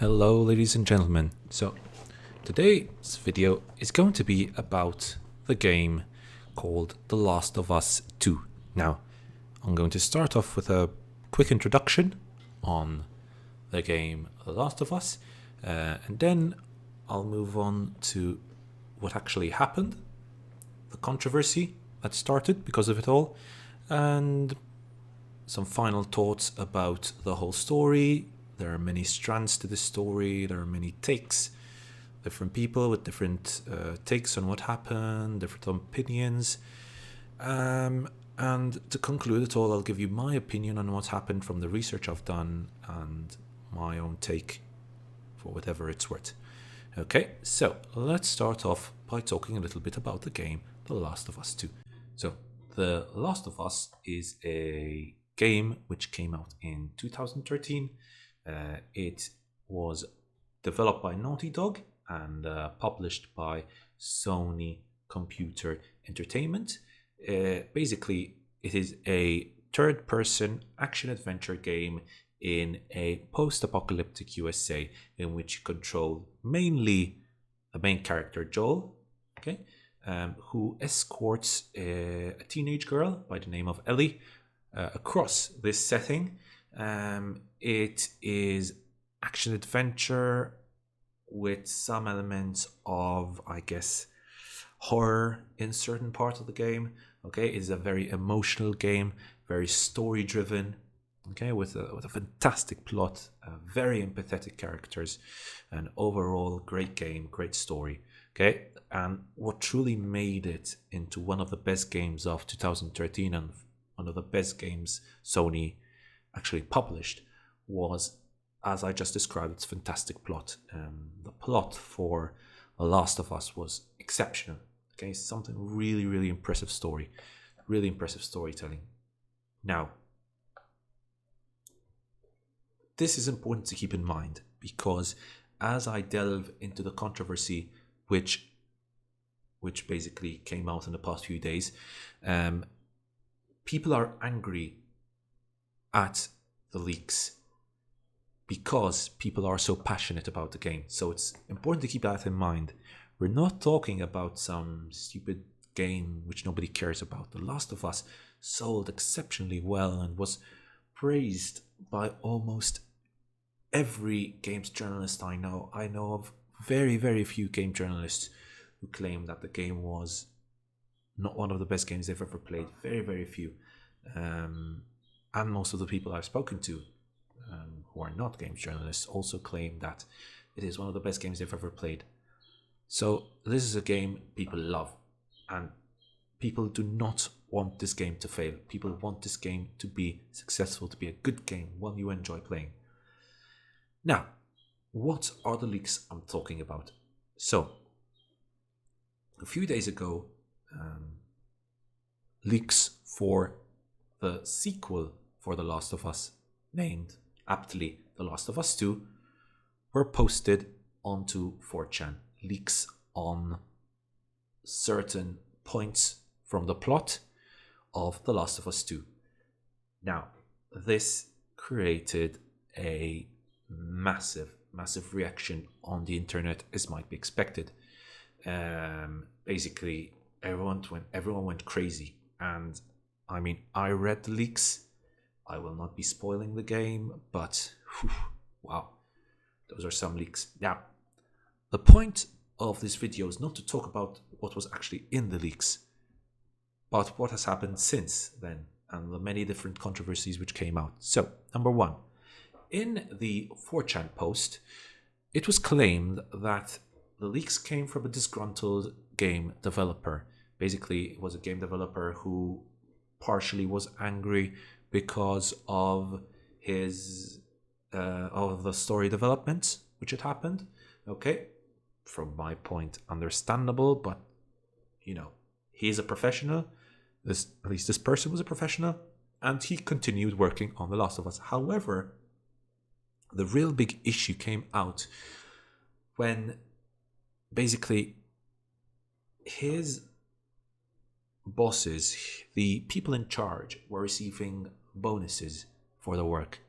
Hello, ladies and gentlemen. So, today's video is going to be about the game called The Last of Us 2. Now, I'm going to start off with a quick introduction on the game The Last of Us, and then I'll move on to what actually happened, the controversy that started because of it all, and some final thoughts about the whole story. There are many strands to the story, there are many takes, different people with different takes on what happened, different opinions. And to conclude it all, I'll give you my opinion on what's happened from the research I've done and my own take for whatever it's worth. Okay, so let's start off by talking a little bit about the game The Last of Us 2. So, The Last of Us is a game which came out in 2013. It was developed by Naughty Dog and published by Sony Computer Entertainment. Basically, it is a third person action adventure game in a post apocalyptic USA in which you control mainly the main character, Joel, okay, who escorts a teenage girl by the name of Ellie across this setting. It is action adventure with some elements of, I guess, horror in certain parts of the game. Okay, it's a very emotional game, very story driven. Okay, with a fantastic plot, very empathetic characters, and overall great game, great story. Okay, and what truly made it into one of the best games of 2013 and one of the best games Sony actually published was, as I just described, its fantastic plot. The plot for The Last of Us was exceptional. Okay, something really, really impressive story, really impressive storytelling. Now, this is important to keep in mind because as I delve into the controversy which basically came out in the past few days, people are angry at the leaks because people are so passionate about the game. So it's important to keep that in mind. We're not talking about some stupid game which nobody cares about. The Last of Us sold exceptionally well and was praised by almost every games journalist I know. I know of very, very few game journalists who claim that the game was not one of the best games they've ever played. Very, very few. And most of the people I've spoken to who are not games journalists also claim that it is one of the best games they've ever played. So this is a game people love, and people do not want this game to fail. People want this game to be successful, to be a good game, one you enjoy playing. Now, what are the leaks I'm talking about? So, a few days ago, leaks for the sequel for The Last of Us, named aptly The Last of Us 2, were posted onto 4chan. Leaks on certain points from the plot of The Last of Us 2. Now, this created a massive reaction on the internet, as might be expected. Basically, everyone went crazy, and I mean, I read the leaks. I will not be spoiling the game, but whew, wow, those are some leaks. Now, the point of this video is not to talk about what was actually in the leaks, but what has happened since then and the many different controversies which came out. So, number one, in the 4chan post, it was claimed that the leaks came from a disgruntled game developer. Basically, it was a game developer who partially was angry because of his of the story development which had happened. Okay, from my point, understandable, but you know, he's a professional. At least this person was a professional, and he continued working on The Last of Us. However, the real big issue came out when basically his bosses, the people in charge, were receiving bonuses for the work,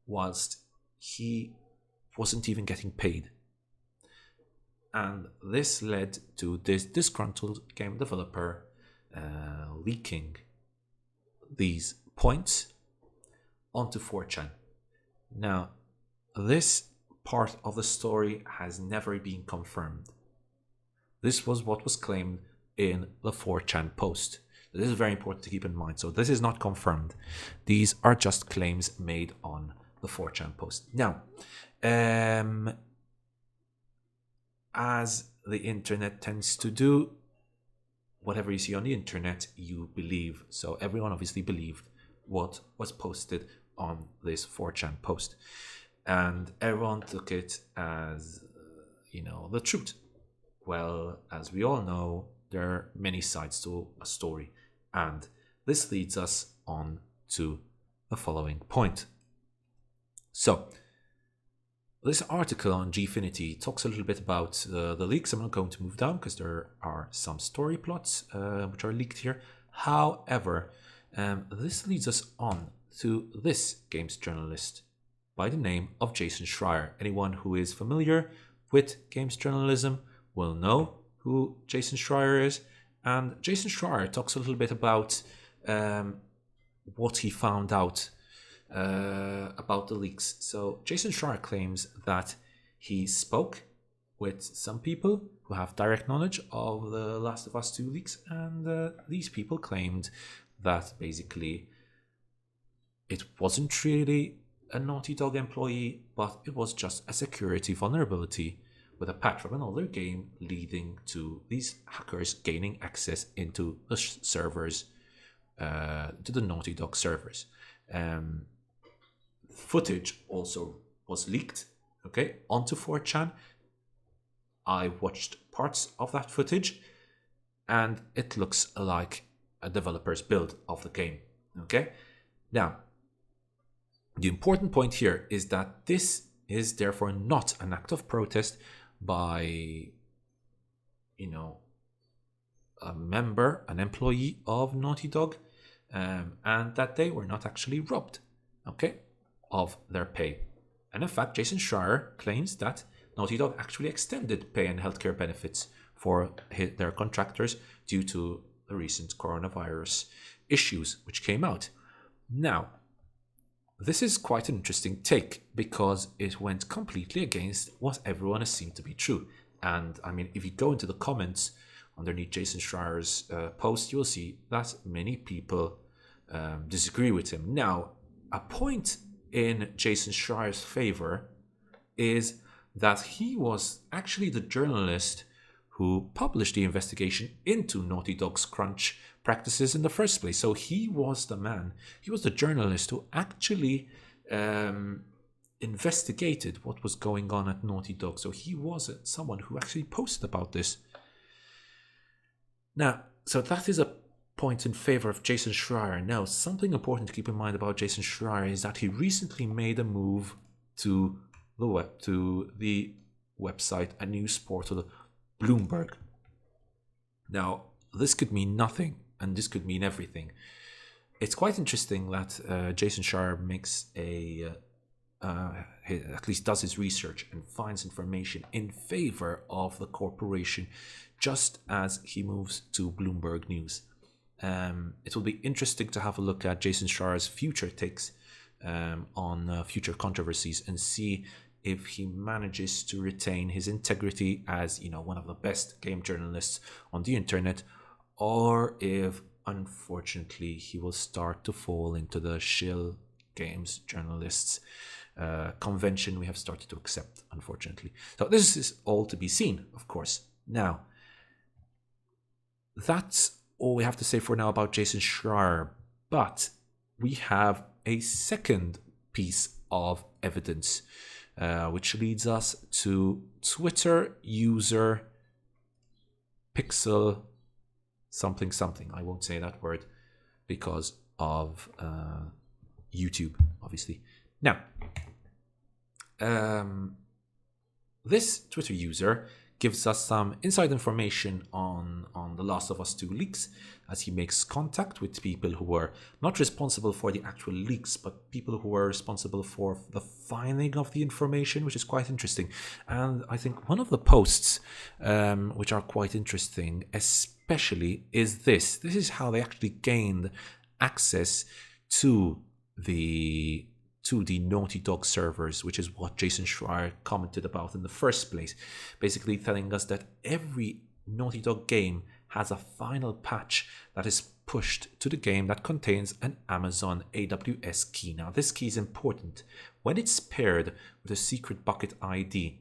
whilst he wasn't even getting paid. And this led to this disgruntled game developer leaking these points onto 4chan. Now, this part of the story has never been confirmed. This was what was claimed in the 4chan post. This is very important to keep in mind. So this is not confirmed. These are just claims made on the 4chan post. Now, as the internet tends to do, whatever you see on the internet, you believe. So everyone obviously believed what was posted on this 4chan post. And everyone took it as, the truth. Well, as we all know, there are many sides to a story. And this leads us on to the following point. So, this article on Gfinity talks a little bit about the leaks. I'm not going to move down because there are some story plots which are leaked here. However, this leads us on to this games journalist by the name of Jason Schreier. Anyone who is familiar with games journalism will know who Jason Schreier is. And Jason Schreier talks a little bit about what he found out about the leaks. So Jason Schreier claims that he spoke with some people who have direct knowledge of the Last of Us 2 leaks, and these people claimed that basically it wasn't really a Naughty Dog employee, but it was just a security vulnerability with a patch from another game leading to these hackers gaining access into the servers, to the Naughty Dog servers. Footage also was leaked, onto 4chan. I watched parts of that footage, and it looks like a developer's build of the game. Now, the important point here is that this is therefore not an act of protest by, a member, an employee of Naughty Dog, and that they were not actually robbed, of their pay. And in fact, Jason Schreier claims that Naughty Dog actually extended pay and healthcare benefits for their contractors due to the recent coronavirus issues which came out. Now, this is quite an interesting take because it went completely against what everyone has seen to be true. And I mean, if you go into the comments underneath Jason Schreier's post, you'll see that many people disagree with him. Now, a point in Jason Schreier's favor is that he was actually the journalist who published the investigation into Naughty Dog's crunch practices in the first place. So he was the man, he was the journalist who actually investigated what was going on at Naughty Dog. So he was someone who actually posted about this. Now, so that is a point in favor of Jason Schreier. Now, something important to keep in mind about Jason Schreier is that he recently made a move to the website and news portal Bloomberg. Now, this could mean nothing, and this could mean everything. It's quite interesting that Jason Schreier makes at least does his research and finds information in favor of the corporation, just as he moves to Bloomberg News. It will be interesting to have a look at Jason Schreier's future takes on future controversies and see if he manages to retain his integrity as, one of the best game journalists on the internet, or if, unfortunately, he will start to fall into the shill games journalists convention we have started to accept, unfortunately. So this is all to be seen, of course. Now, that's all we have to say for now about Jason Schreier, but we have a second piece of evidence, which leads us to Twitter user pixel something something. I won't say that word because of YouTube, obviously. Now, this Twitter user gives us some inside information on The Last of Us 2 leaks, as he makes contact with people who were not responsible for the actual leaks, but people who were responsible for the finding of the information, which is quite interesting. And I think one of the posts which are quite interesting, especially, is this. This is how they actually gained access to the Naughty Dog servers, which is what Jason Schreier commented about in the first place, basically telling us that every Naughty Dog game has a final patch that is pushed to the game that contains an Amazon AWS key. Now, this key is important. When it's paired with a secret bucket ID,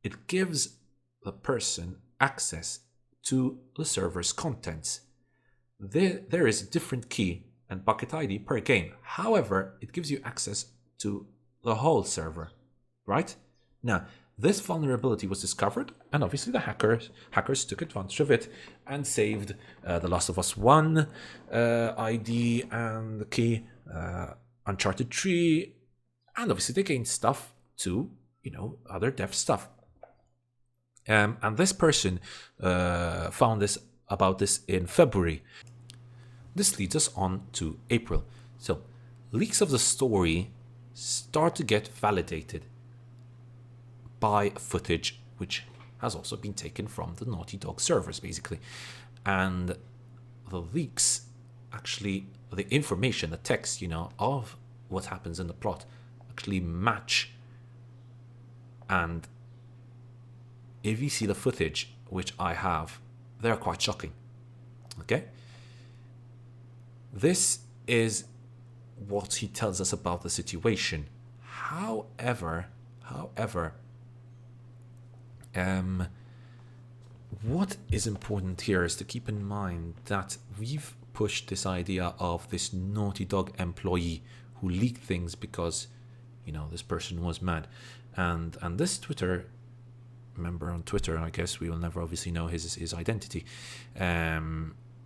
it gives the person access to the server's contents. There is a different key and bucket ID per game. However, it gives you access to the whole server, right? Now, this vulnerability was discovered, and obviously the hackers took advantage of it and saved The Last of Us 1 ID and the key, Uncharted 3, and obviously they gained stuff to, other dev stuff. And this person found about this in February. This leads us on to April. So, leaks of the story start to get validated by footage which has also been taken from the Naughty Dog servers, basically. And the leaks, actually, the information, the text, of what happens in the plot actually match. And if you see the footage, which I have, they're quite shocking. Okay? This is what he tells us about the situation. However, what is important here is to keep in mind that we've pushed this idea of this Naughty Dog employee who leaked things because, this person was mad. And this Twitter member on Twitter, I guess we will never obviously know his identity,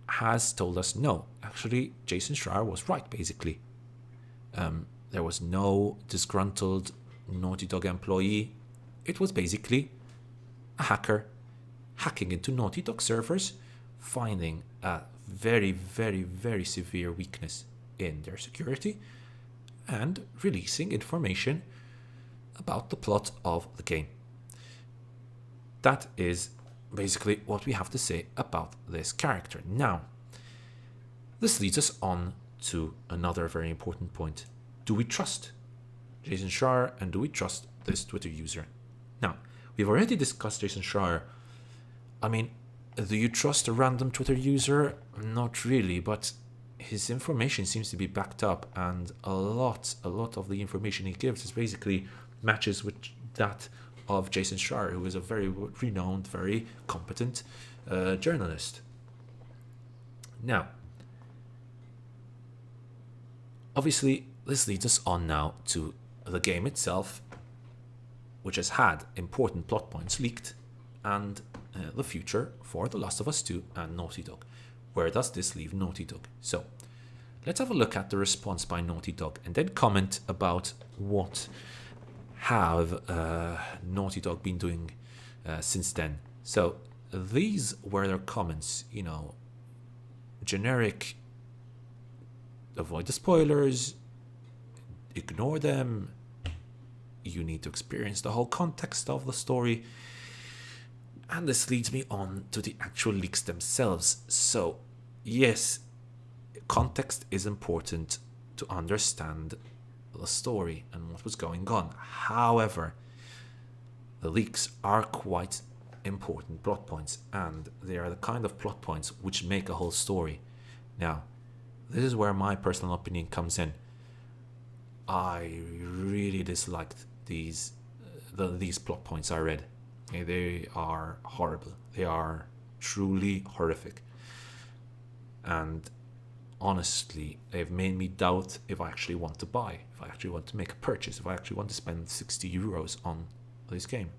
has told us, no, actually, Jason Schreier was right, basically. There was no disgruntled Naughty Dog employee. It was basically a hacker hacking into Naughty Dog servers, finding a very, very, very severe weakness in their security, and releasing information about the plot of the game. That is basically what we have to say about this character. Now, this leads us on to another very important point. Do we trust Jason Schreier, and do we trust this Twitter user? Now, we've already discussed Jason Schreier. I mean, do you trust a random Twitter user? Not really, but his information seems to be backed up, and a lot of the information he gives is basically matches with that of Jason Schreier, who is a very renowned, very competent journalist. Now, obviously, this leads us on now to the game itself, which has had important plot points leaked, and the future for The Last of Us 2 and Naughty Dog. Where does this leave Naughty Dog? So, let's have a look at the response by Naughty Dog and then comment about what have Naughty Dog been doing since then. So, these were their comments, generic, avoid the spoilers, ignore them, you need to experience the whole context of the story. And this leads me on to the actual leaks themselves. So, yes, context is important to understand the story and what was going on. However, the leaks are quite important plot points, and they are the kind of plot points which make a whole story. Now, this is where my personal opinion comes in. I really disliked these plot points I read. They are horrible. They are truly horrific. And honestly, they've made me doubt if I actually want to buy, if I actually want to make a purchase, if I actually want to spend 60 euros on this game.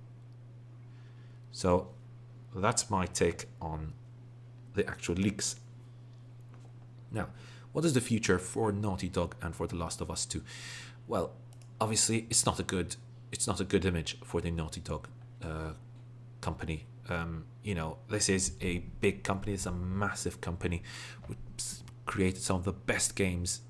So that's my take on the actual leaks. Now, what is the future for Naughty Dog and for The Last of Us 2? Well, obviously, it's not a good image for the Naughty Dog company You know, this is a big company. It's a massive company which created some of the best games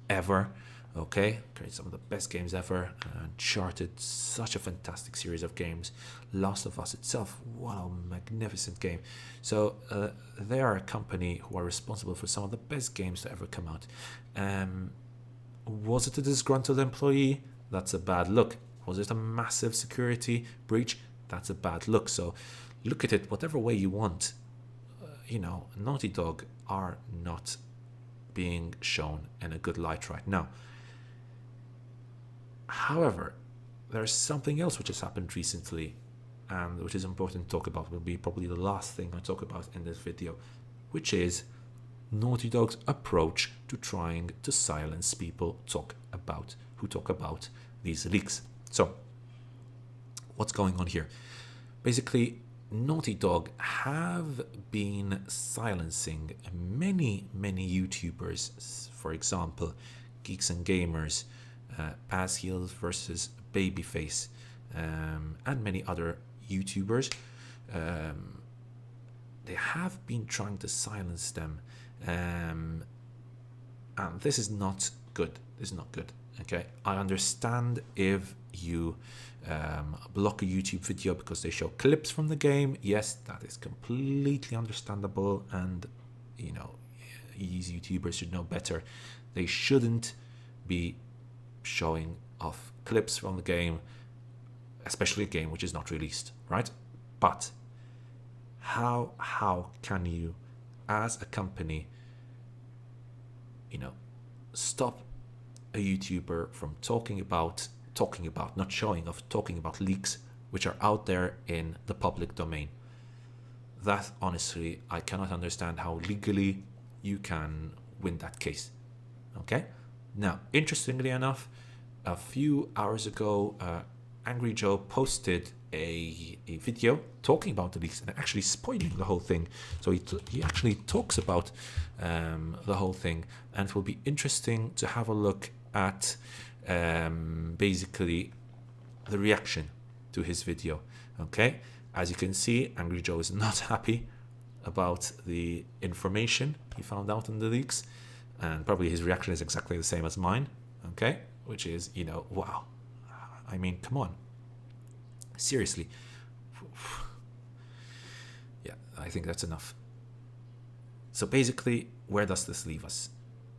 ever. Okay, created some of the best games ever. Uncharted, such a fantastic series of games. Last of Us itself, what a magnificent game. So they are a company who are responsible for some of the best games to ever come out. Was it a disgruntled employee? That's a bad look. Was it a massive security breach? That's a bad look. So look at it whatever way you want. You know, Naughty Dog are not being shown in a good light right now. However, there's something else which has happened recently and which is important to talk about. Will be probably the last thing I talk about in this video, which is Naughty Dog's approach to trying to silence people who talk about these leaks. So, what's going on here? Basically, Naughty Dog have been silencing many YouTubers. For example, Geeks and Gamers, Pass Heels versus Babyface, and many other YouTubers. They have been trying to silence them, and this is not good. This is not good. Okay, I understand if you block a YouTube video because they show clips from the game. Yes, that is completely understandable, and you know, these YouTubers should know better. They shouldn't be showing off clips from the game, especially a game which is not released, right? But how can you, as a company, you know, stop a YouTuber from talking about, not showing off, talking about leaks which are out there in the public domain? That, honestly, I cannot understand how legally you can win that case. Okay? Now, interestingly enough, a few hours ago, Angry Joe posted a video talking about the leaks and actually spoiling the whole thing. So he actually talks about the whole thing, and it will be interesting to have a look at basically the reaction to his video. Okay, as you can see, Angry Joe is not happy about the information he found out in the leaks, and probably his reaction is exactly the same as mine. Okay, which is, you know, wow, I mean, come on, seriously. Yeah, I think that's enough. So basically, where does this leave us?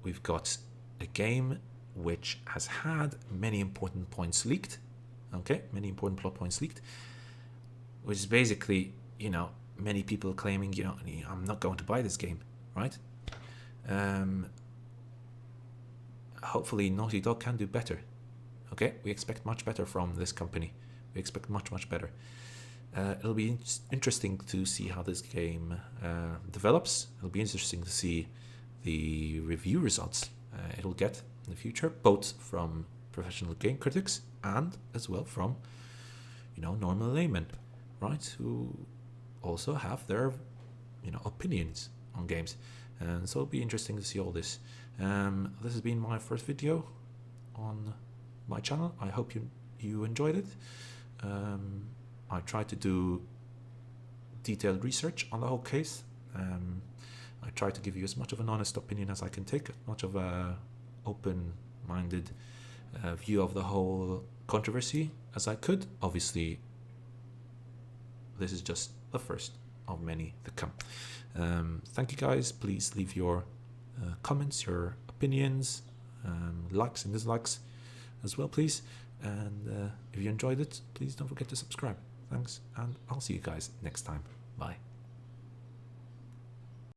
We've got a game which has had many important points leaked. Okay, many important plot points leaked, which is basically, you know, many people claiming, you know, I'm not going to buy this game, right? Hopefully Naughty Dog can do better. Okay, we expect much better from this company. We expect much better. It'll be interesting to see how this game develops. It'll be interesting to see the review results it'll get in the future, both from professional game critics and as well from, you know, normal laymen, right, who also have their, you know, opinions on games. And so it'll be interesting to see all this. This has been my first video on my channel. I hope you enjoyed it. I tried to do detailed research on the whole case. I tried to give you as much of an honest opinion as I can take, as much of a open-minded view of the whole controversy as I could. Obviously, this is just the first of many to come. Thank you guys. Please leave your comments, your opinions, likes and dislikes as well, please. And if you enjoyed it, please don't forget to subscribe. Thanks, and I'll see you guys next time. Bye.